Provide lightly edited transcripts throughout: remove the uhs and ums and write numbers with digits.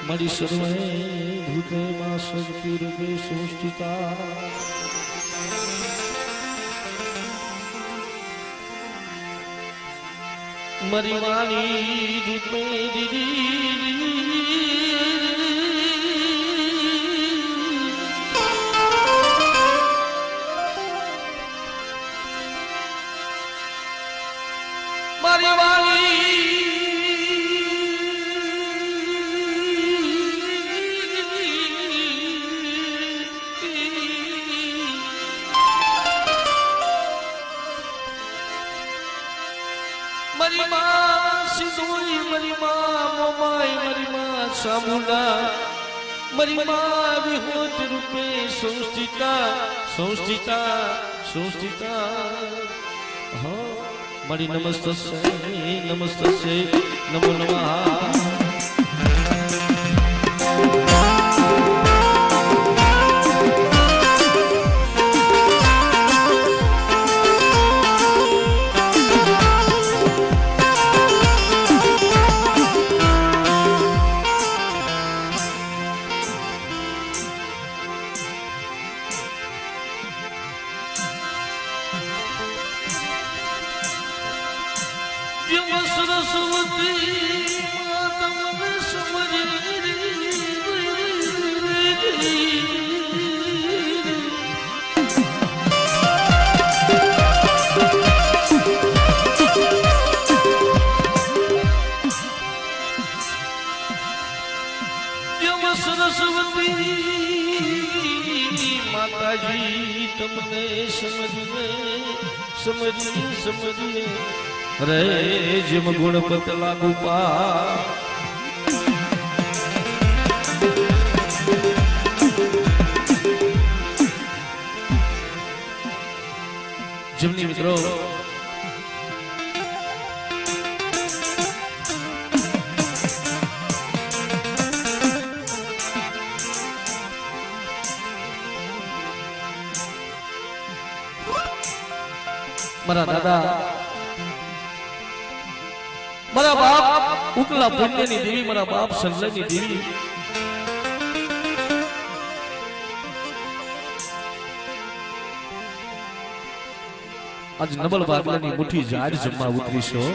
મારી સર્વે હૃદયમાં શક્તિ રૂપે સૃષ્ટિતા મારી વાણી રૂપે મારી વાણી મારી માં સિંધુઈ મારી માં મોમાઈ મારી માં સામુલા મારી માં વિહોત રૂપે સંસ્થિતા હા મારી નમસ્તે નમો નમઃ સરસ્વતી માતા મને સરસ્વતી માતાજી તમને સમજીએ રે જેમ ગુણપત લાગુ પા જેમની મિત્રો મારા દાદા મારા બાપ ઉકલા પુણ્યની દેવી મારા બાપ સંજયની દેવી આજ નબળ બાગલાની મુઠ્ઠી જાર જમવા ઉતરીશો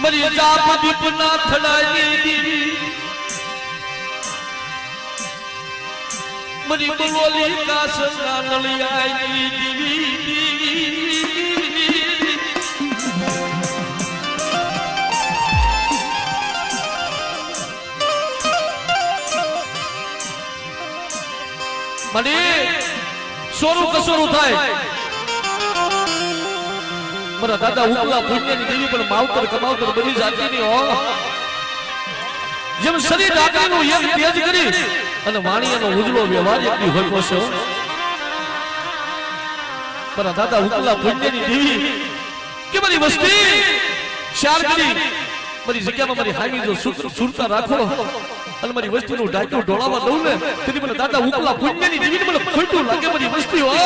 મરી જાપ દીપના થડાની દીવી મરી બોલોલી કાસના નળિયાની દીવી મરી સોરું કસોરું થાય મારા દાદા ઉકલા પુણ્યની દેવી પણ માવતર કમાવતર બધી જાતિની હો જેમ શરીર રાત્રિનું એક તેજ કરી અને વાણીનો ઉજળો વ્યવહાર એકની હોય પોસો મારા દાદા ઉકલા પુણ્યની દેવી કે મારી વસ્તી શાર કરી મારી જગ્યામાં મારી હામી જો સુરતા રાખો અને મારી વસ્તીનું ઢાંકું ઢોળાવા દઉં ને તેથી મને દાદા ઉકલા પુણ્યની દેવીને મને ખોટું લાગે મારી વસ્તી હો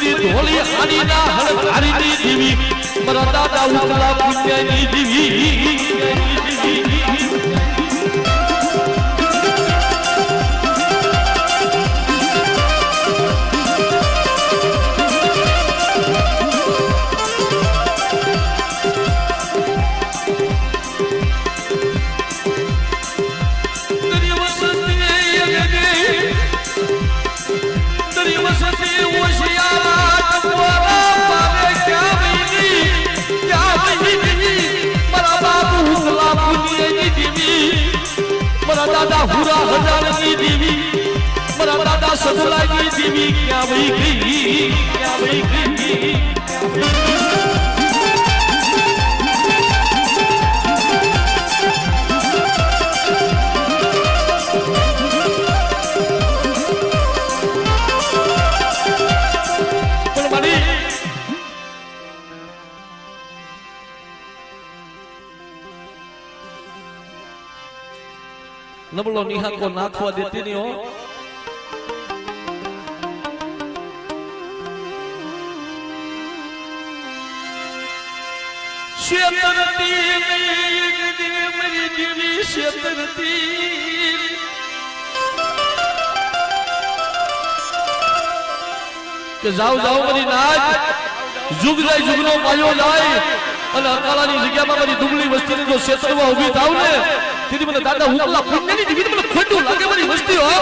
મરી ધોળી હાડીના હળધારીની દેવી મારા દાદા ઉકલા પુણ્યની દેવી दादा हुरा हजारनी देवी मरा दादा सदलानी देवी क्या वही गई क्या वही गई नबलो निहा को नाखवा देती नहीं हो शेतरती मेरी देवी शेतरती के जाओ जाओ मेरी नाच जुग जाए जुगनो पायो जाए અને અકાળાની જગ્યામાં મારી દુબળી વસ્તીને જો ક્ષેત્રમાં ઊભી થાવ ને તેથી મને દાદા હુકલા પુણ્યની દીવી મને ખોટું લાગે મારી વસ્તી હો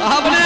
આ મને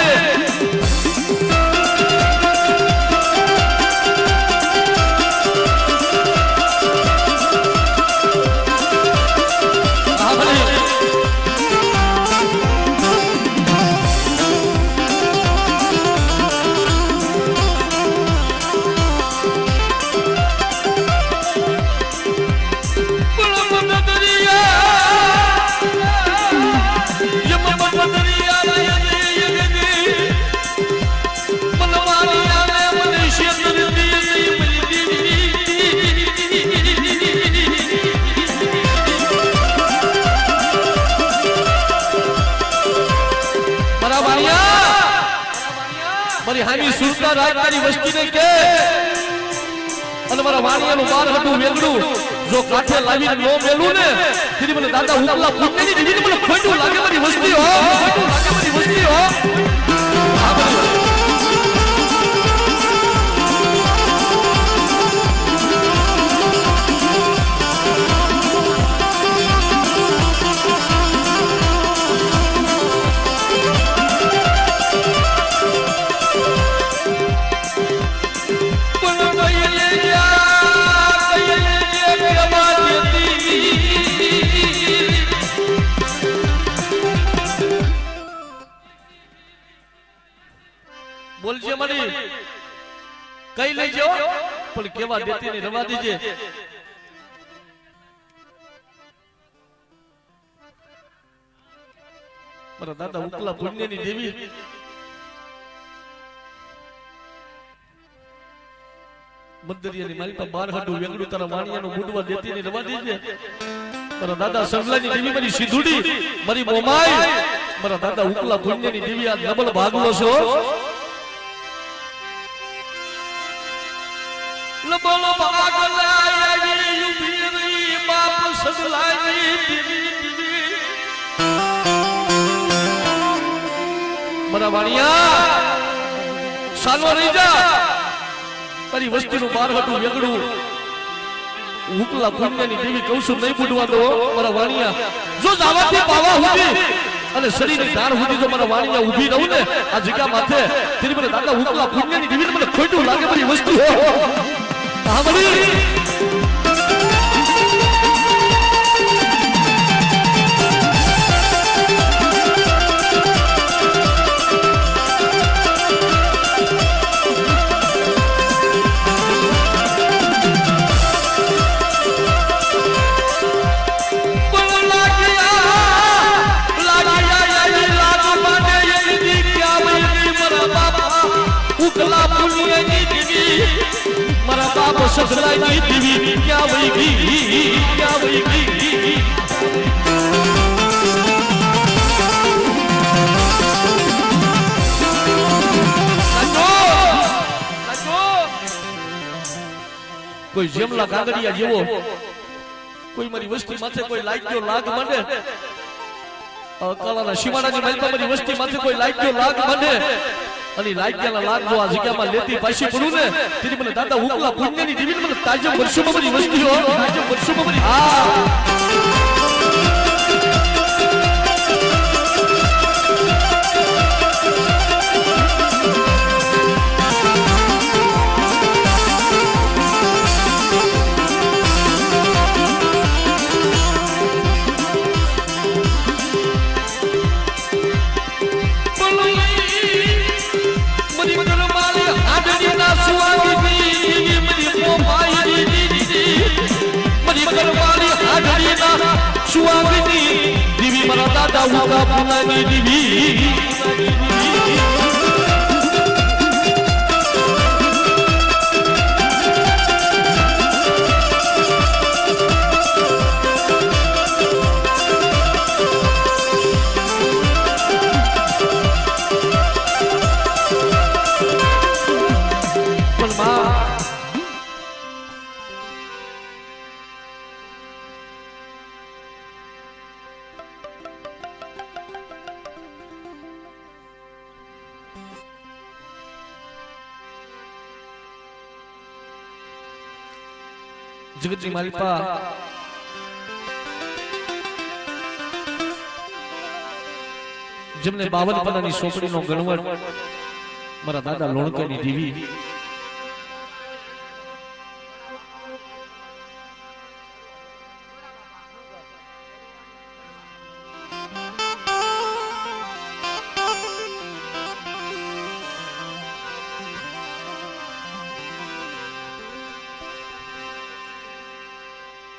મારી હામી સુરતા રાજની વસ્તીને કે અને મારા વાણિયાનું બાર હતું વેગડું જો કાઠે લાવીને નો મેલું ને તેથી મને દાદા હુકલા પુણ્યની દીવીને મને ખોટું લાગે મારી વસ્તી હો ખોટું લાગે મારી વસ્તી હો બોલજે મળી કઈ લઈ જાઓ પણ કેવા દેતી ને રવા દીજે મારા દાદા ઉકલા પુણ્યની દેવી મદરિયાની મારી પાસે બાર હાડું વેગડું તારા વાણિયાનું બુડવા દેતી ને રવા દીજે મારા દાદા સંગલાની દેવી મારી સીધુડી મારી મોમાઈ મારા દાદા ઉકલા પુણ્યની દેવી આ ડબલ ભાગલો છો લબલ ભાગલા યે યુબીરી બાપ સગલાની દેવી મારા વાણિયા સાનો રહી જા તારી વસ્તીનું બાર હતું વેગડું ઉકલા પુણ્યની દેવી કહું છું નહીં બુડવા દો મારા વાણિયા જો જાવાથી પાવા હુધી અને શરીરની ધાર હુધી જો મારા વાણિયા ઊભી રહું ને આ જગ્યા માથે તેરી મને દાદા ઉકલા પુણ્યની દેવી મને ખોટું લાગે મારી વસ્તી હો હા બળી उकला पुण्यनी देवी मारा बाप ससरानी देवी क्या वही गई क्या वही गई लगो लगो કોઈ જેમલા ગાંગડિયા જેવો કોઈ મારી વસ્તી માથે કોઈ લાગ્યો લાગ મને કાલાના શિવાડાની મહેલમાં મારી વસ્તી માથે કોઈ લાગ્યો લાગ મને અને લાગ્યાના લાગ જો આ જગ્યામાં લેતી પાછી પડું ને તેથી મને દાદા ઉકલા પુણ્યની દેવી મને તાજમ વર્ષોમાં મારી વસ્તી હો તાજમ વર્ષોમાં મારી સુવાગની દીવી મારા દાદા ઉકા પુનાની દીવી જગતની માલિપા જેમને 52 પન્નાની સોપડીનો ગણવટ મારા દાદા લોણકરની દીવી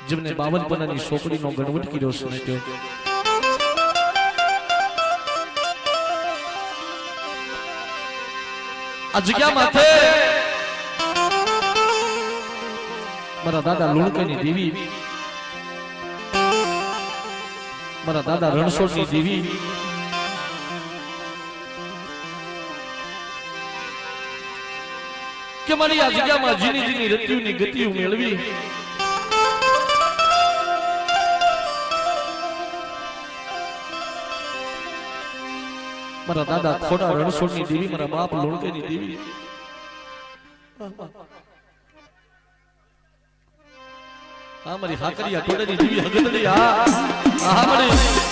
જેમને 52 પન્નાની સોપડીનો ગણવટ કર્યો છે આ જગ્યા માથે મારા દાદા લુણકરની દેવી મારા દાદા રણછોડની દેવી કે મારી આ જગ્યામાં જીની જીની રત્યુની ગતિઓ મેળવી મારા દાદા ખોટા રણછોડની દેવી મારા બાપ લોણકેની દેવી હા મારી હાકરિયા ટોડાની દેવી હગદડી હા મારી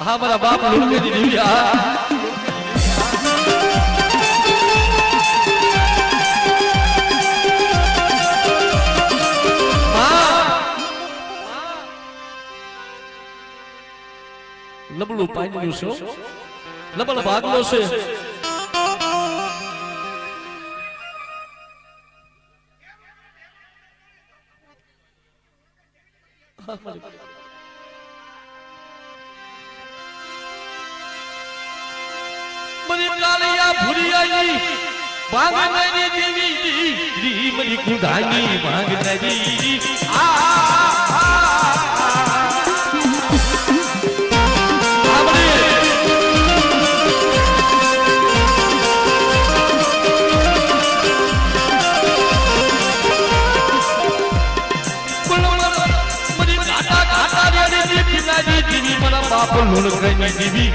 હા મારા બાપ લુણકેની દેવી લબલું પાણીનું છે લબલ ભાગલો છે મરી કાલિયા ભુરિયાની ભાંગનારી દેવી મરી કુંડાની ભાંગનારી બાપ લુણકરની દેવી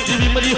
દેવી મરી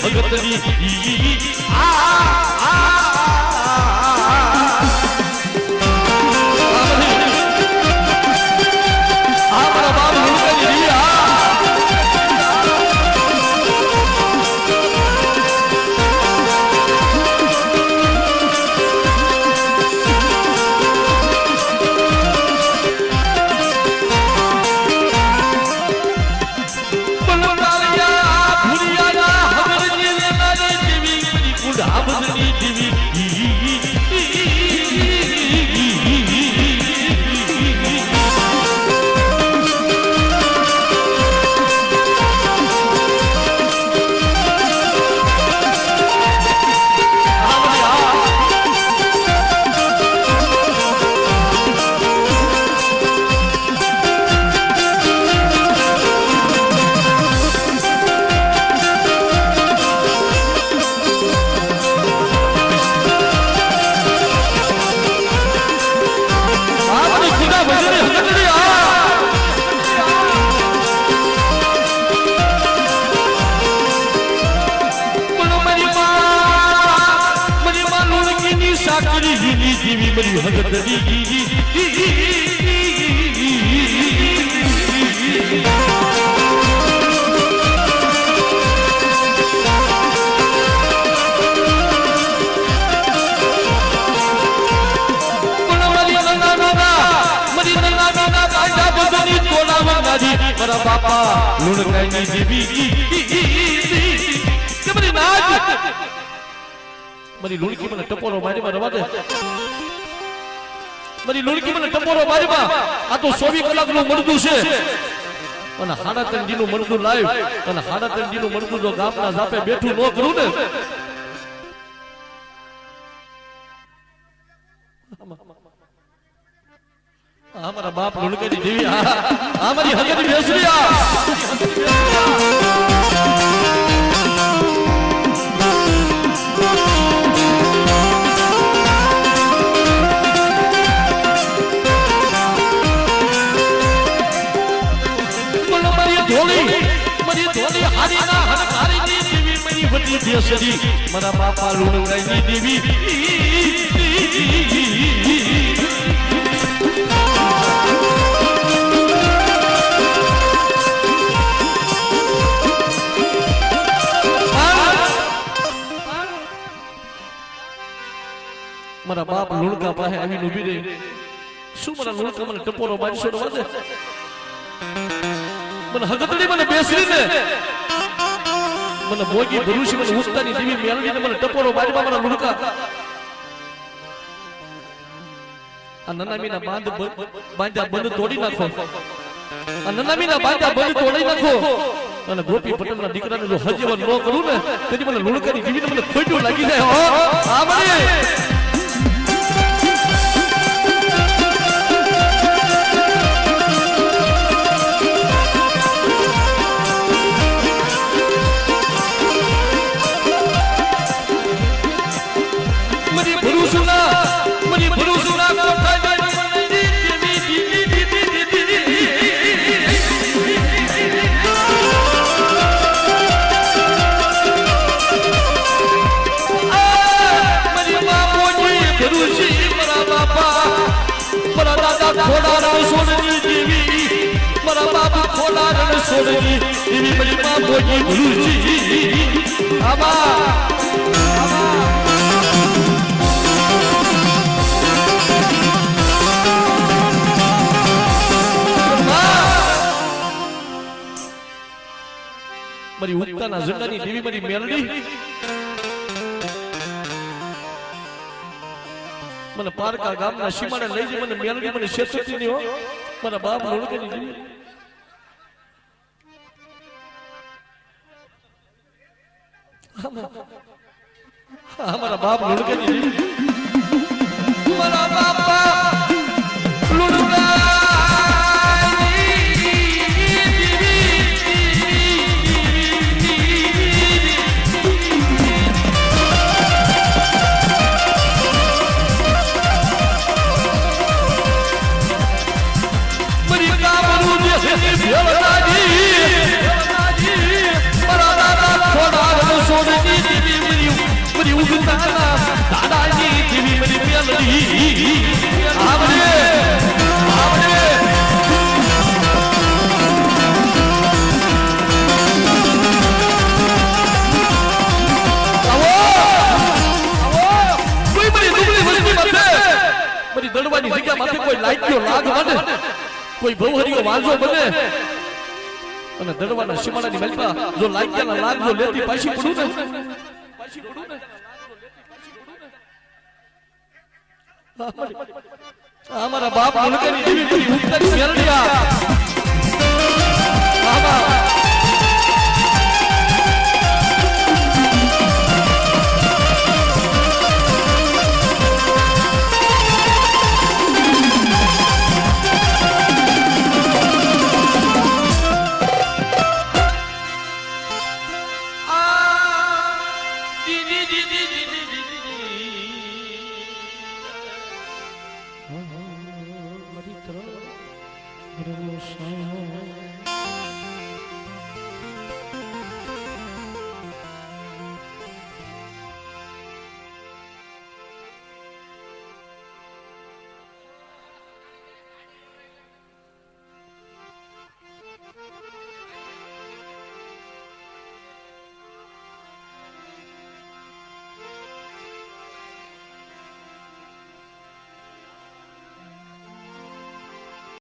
મારી હગતરી મારા બાપા લુણકાઈની દેવી કે મારી નાચ મારી લુણકી મને ટપોરો મારીમાં રવા દે મારી લુણકી મને ટપોરો મારીમાં આ તો 24 કલાકનું મરદું છે અને 3.5 દીનું મરદું લાઈવ અને 3.5 દીનું મરદું જો ગામના જાપે બેઠું ન કરું ને हमारा बाप लुणके दी देवी हमारी हजरी बेसरिया मारा बापा लुणके दी देवी મારા બાપ લુણકા પાસે આવીને ઊભી રહી શું મારા લુણકા મને ટપોરો મારી છોડવા દે મને હગતડી મને બેસરીને મને મોગી ભરૂચી મને ઉસ્તાની દેવી મેલડીને મને ટપોરો મારીમાં મારા લુણકા આ નનામીના બાંધ્યા બંધ તોડી નાખો આ નનામીના બાંધ્યા બંધ તોડી નાખો અને ગોપી પટેલના દીકરાને જો હજીવન ન કરું ને તેથી મને લુણકાની દેવીને મને ખોટું લાગી જાય આ મને देवी मेरी मां बोली गुरुजी आबा મારી ઉત્તાના ઝંડાની દેવી મારી મેલડી મને પારકા ગામના સીમાડે લઈ જઈ મને મેલડી મને શેતતી ની હો મારા બાપ લુણકાની દેવી हमारा बाप लुणके दी हमारा बापा लुणका मरी का बरू जे भेवताजी मरा दादा छोड़ा सोडनी मेरी उगताना दादाजी देवी मेरी मेलडी आवरे आवरे आवो आवो कोई मेरी दुबली वस्ती माथे मेरी दड़वानी जग्या माथे कोई लाग्यो लाग बने कोई भवहरियो वांजो बने અને દડવાના સીમાડાની મલપા જો લાગ્યાના લાગ જો લેતી પાછી પડું ને हमारा बाप लुणकानी देवी मेरी उत्तानी मेलडिया